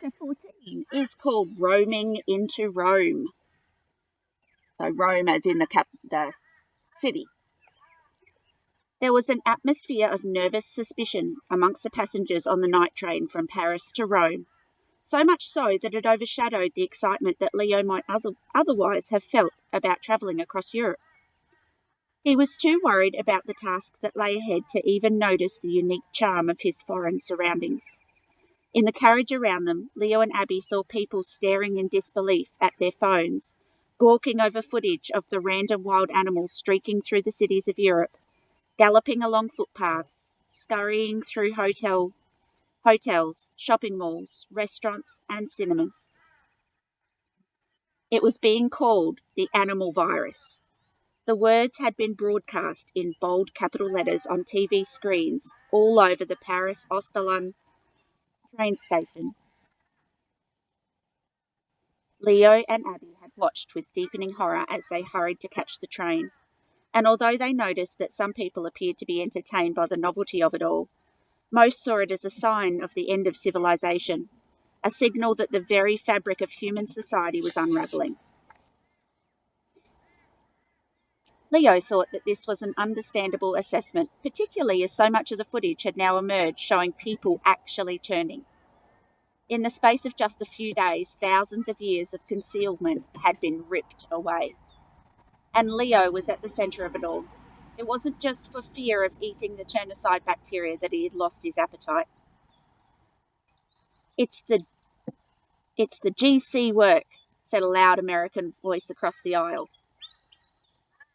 Chapter 14 is called Roaming into Rome. So Rome as in the city. There was an atmosphere of nervous suspicion amongst the passengers on the night train from Paris to Rome, so much so that it overshadowed the excitement that Leo might otherwise have felt about travelling across Europe. He was too worried about the task that lay ahead to even notice the unique charm of his foreign surroundings. In the carriage around them, Leo and Abby saw people staring in disbelief at their phones, gawking over footage of the random wild animals streaking through the cities of Europe, galloping along footpaths, scurrying through hotels, shopping malls, restaurants, and cinemas. It was being called the animal virus. The words had been broadcast in bold capital letters on TV screens all over the Paris Osterlin train station. Leo and Abby had watched with deepening horror as they hurried to catch the train, and although they noticed that some people appeared to be entertained by the novelty of it all, most saw it as a sign of the end of civilization, a signal that the very fabric of human society was unravelling. Leo thought that this was an understandable assessment, particularly as so much of the footage had now emerged showing people actually turning. In the space of just a few days, thousands of years of concealment had been ripped away. And Leo was at the centre of it all. It wasn't just for fear of eating the turnicide bacteria that he had lost his appetite. It's the GC work, said a loud American voice across the aisle.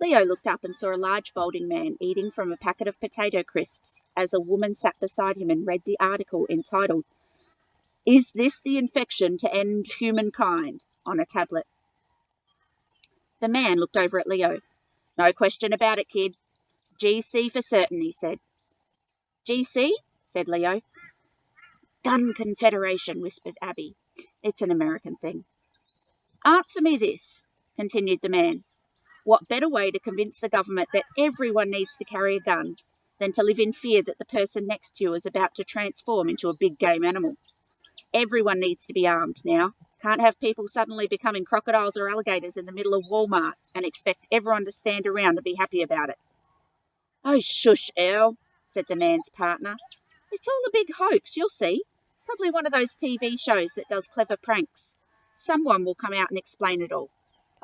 Leo looked up and saw a large balding man eating from a packet of potato crisps as a woman sat beside him and read the article entitled, "Is This the Infection to End Humankind?" on a tablet. The man looked over at Leo. "No question about it, kid. GC for certain," he said. "GC?" said Leo. "Gun Confederation," whispered Abby. "It's an American thing." "Answer me this," continued the man. "What better way to convince the government that everyone needs to carry a gun than to live in fear that the person next to you is about to transform into a big game animal? Everyone needs to be armed now. Can't have people suddenly becoming crocodiles or alligators in the middle of Walmart and expect everyone to stand around and be happy about it." "Oh, shush, Earl," said the man's partner. "It's all a big hoax, you'll see. Probably one of those TV shows that does clever pranks. Someone will come out and explain it all.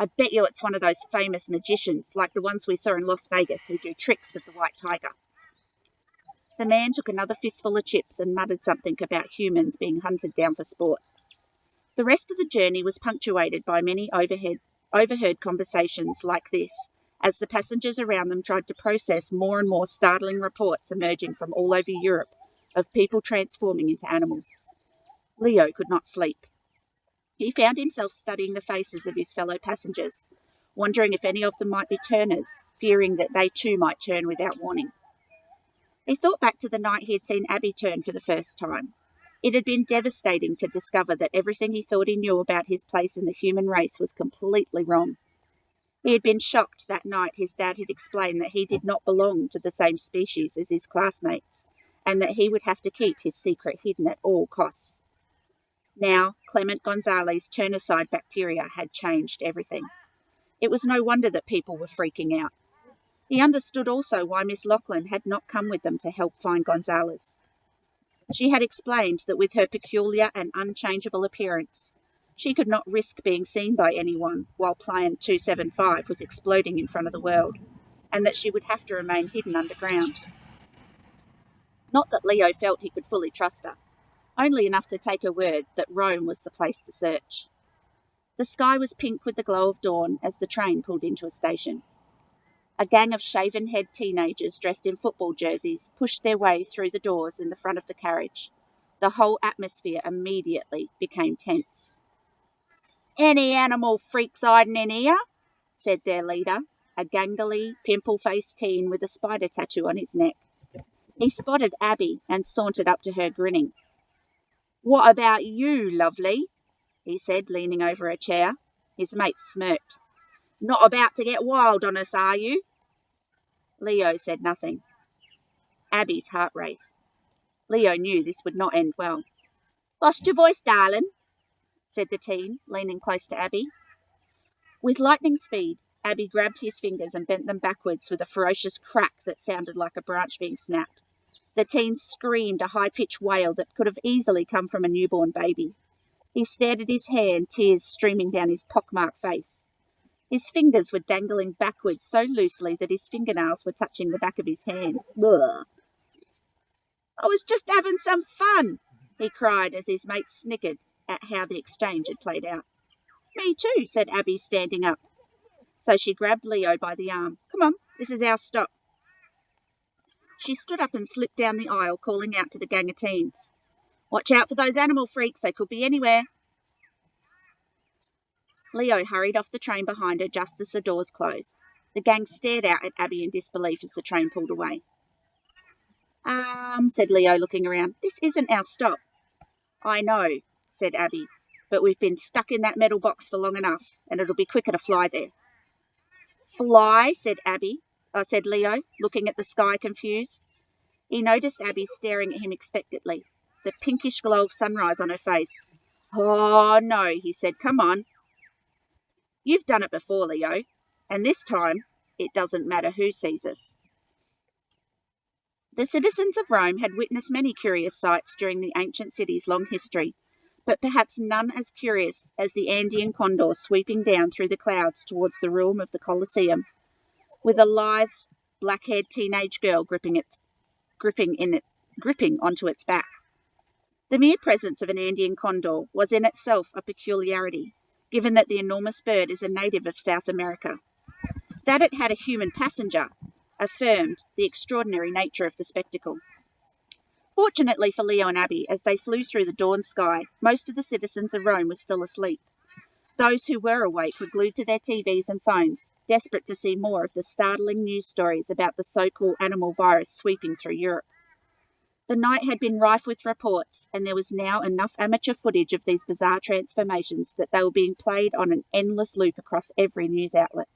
I bet you it's one of those famous magicians, like the ones we saw in Las Vegas, who do tricks with the white tiger." The man took another fistful of chips and muttered something about humans being hunted down for sport. The rest of the journey was punctuated by many overheard conversations like this, as the passengers around them tried to process more and more startling reports emerging from all over Europe of people transforming into animals. Leo could not sleep. He found himself studying the faces of his fellow passengers, wondering if any of them might be turners, fearing that they too might turn without warning. He thought back to the night he had seen Abby turn for the first time. It had been devastating to discover that everything he thought he knew about his place in the human race was completely wrong. He had been shocked that night his dad had explained that he did not belong to the same species as his classmates, and that he would have to keep his secret hidden at all costs. Now, Clement Gonzalez's turnicide bacteria had changed everything. It was no wonder that people were freaking out. He understood also why Miss Lachlan had not come with them to help find Gonzalez. She had explained that with her peculiar and unchangeable appearance, she could not risk being seen by anyone while Plan 275 was exploding in front of the world, and that she would have to remain hidden underground. Not that Leo felt he could fully trust her, only enough to take her word that Rome was the place to search. The sky was pink with the glow of dawn as the train pulled into a station. A gang of shaven-head teenagers dressed in football jerseys pushed their way through the doors in the front of the carriage. The whole atmosphere immediately became tense. "Any animal freaks hiding in here?" said their leader, a gangly, pimple-faced teen with a spider tattoo on his neck. He spotted Abby and sauntered up to her, grinning. "What about you, lovely?" he said, leaning over a chair. His mate smirked. "Not about to get wild on us, are you?" Leo said nothing. Abby's heart raced. Leo knew this would not end well. Lost your voice, darling, said the teen, leaning close to Abby. With lightning speed, Abby grabbed his fingers and bent them backwards with a ferocious crack that sounded like a branch being snapped. The teen screamed a high-pitched wail that could have easily come from a newborn baby. He stared at his hand, tears streaming down his pockmarked face. His fingers were dangling backwards so loosely that his fingernails were touching the back of his hand. Ugh. I was just having some fun, he cried as his mate snickered at how the exchange had played out. Me too, said Abby, standing up. So she grabbed Leo by the arm. Come on, this is our stop. She stood up and slipped down the aisle, calling out to the gang of teens. Watch out for those animal freaks, they could be anywhere. Leo hurried off the train behind her just as the doors closed. The gang stared out at Abby in disbelief as the train pulled away. Said Leo, looking around. This isn't our stop. I know, said Abby, but we've been stuck in that metal box for long enough, and it'll be quicker to fly there. Fly, said Leo, looking at the sky confused. He noticed Abby staring at him expectantly, the pinkish glow of sunrise on her face. Oh, no, he said, come on. You've done it before, Leo, and this time it doesn't matter who sees us. The citizens of Rome had witnessed many curious sights during the ancient city's long history, but perhaps none as curious as the Andean condor sweeping down through the clouds towards the ruin of the Colosseum, with a lithe, black-haired teenage girl gripping onto its back. The mere presence of an Andean condor was in itself a peculiarity, given that the enormous bird is a native of South America. That it had a human passenger affirmed the extraordinary nature of the spectacle. Fortunately for Leo and Abby, as they flew through the dawn sky, most of the citizens of Rome were still asleep. Those who were awake were glued to their TVs and phones, desperate to see more of the startling news stories about the so-called animal virus sweeping through Europe. The night had been rife with reports, and there was now enough amateur footage of these bizarre transformations that they were being played on an endless loop across every news outlet.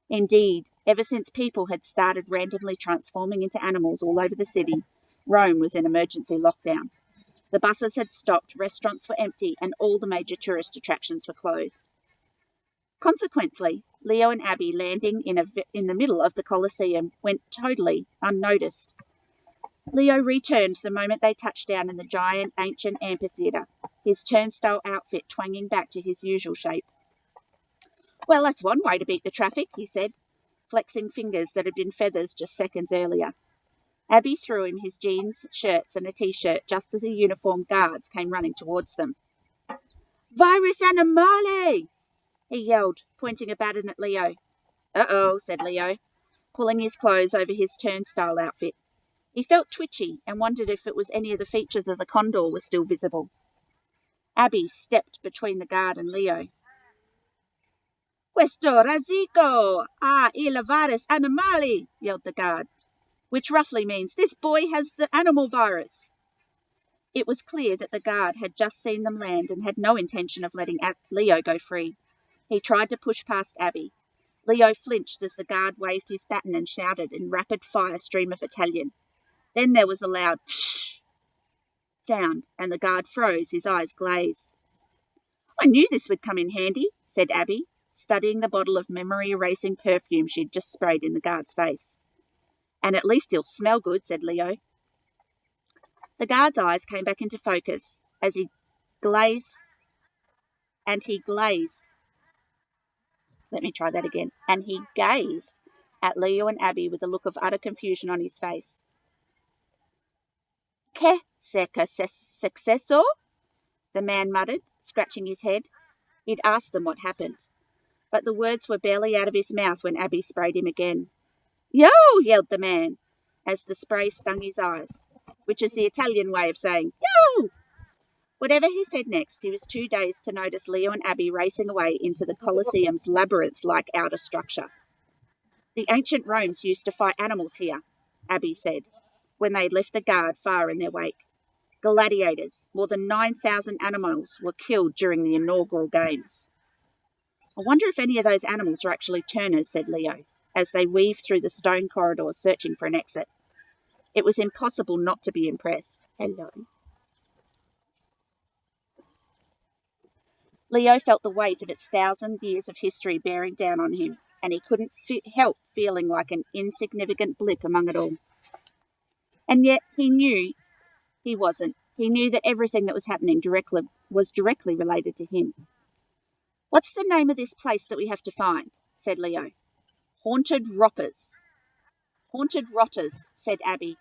Indeed, ever since people had started randomly transforming into animals all over the city, Rome was in emergency lockdown. The buses had stopped, restaurants were empty, and all the major tourist attractions were closed. Consequently, Leo and Abby landing in the middle of the Colosseum went totally unnoticed. Leo returned the moment they touched down in the giant ancient amphitheatre, his turnstile outfit twanging back to his usual shape. Well, that's one way to beat the traffic, he said, flexing fingers that had been feathers just seconds earlier. Abby threw him his jeans, shirts and a t-shirt just as the uniformed guards came running towards them. Virus animale! He yelled, pointing a baton at Leo. Uh-oh, said Leo, pulling his clothes over his turnstile outfit. He felt twitchy and wondered if it was any of the features of the condor were still visible. Abby stepped between the guard and Leo. Questo razzico ha il virus animale, yelled the guard, which roughly means, this boy has the animal virus. It was clear that the guard had just seen them land and had no intention of letting Leo go free. He tried to push past Abby. Leo flinched as the guard waved his baton and shouted in rapid-fire stream of Italian. Then there was a loud psh sound, and the guard froze, his eyes glazed. I knew this would come in handy, said Abby, studying the bottle of memory-erasing perfume she'd just sprayed in the guard's face. And at least he'll smell good, said Leo. The guard's eyes came back into focus as he glazed. And he gazed at Leo and Abby with a look of utter confusion on his face. Che successo? The man muttered, scratching his head. He'd asked them what happened, but the words were barely out of his mouth when Abby sprayed him again. Yo! Yelled the man, as the spray stung his eyes, which is the Italian way of saying, yo! Whatever he said next, he was too dazed to notice Leo and Abby racing away into the Colosseum's labyrinth-like outer structure. The ancient Romans used to fight animals here, Abby said, when they'd left the guard far in their wake. Gladiators, more than 9,000 animals were killed during the inaugural games. I wonder if any of those animals are actually turners, said Leo, as they weaved through the stone corridors searching for an exit. It was impossible not to be impressed. Hello. Leo felt the weight of its 1,000 years of history bearing down on him, and he couldn't help feeling like an insignificant blip among it all. And yet he knew he wasn't. He knew that everything that was happening was directly related to him. "What's the name of this place that we have to find?" said Leo. "Haunted Roppers." "Haunted Rotters," said Abby,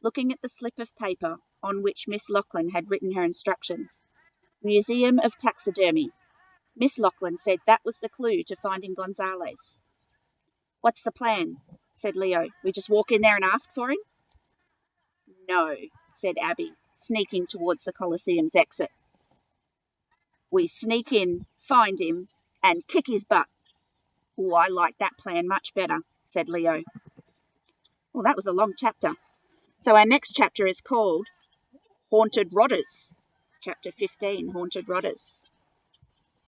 looking at the slip of paper on which Miss Lachlan had written her instructions. "Museum of Taxidermy." Miss Lachlan said that was the clue to finding Gonzales. "What's the plan?" said Leo. "We just walk in there and ask for him?" "No," said Abby, sneaking towards the Colosseum's exit. "We sneak in, find him, and kick his butt." "Oh, I like that plan much better," said Leo. Well, that was a long chapter. So our next chapter is called Haunted Rotters. Chapter 15, Haunted Rotters.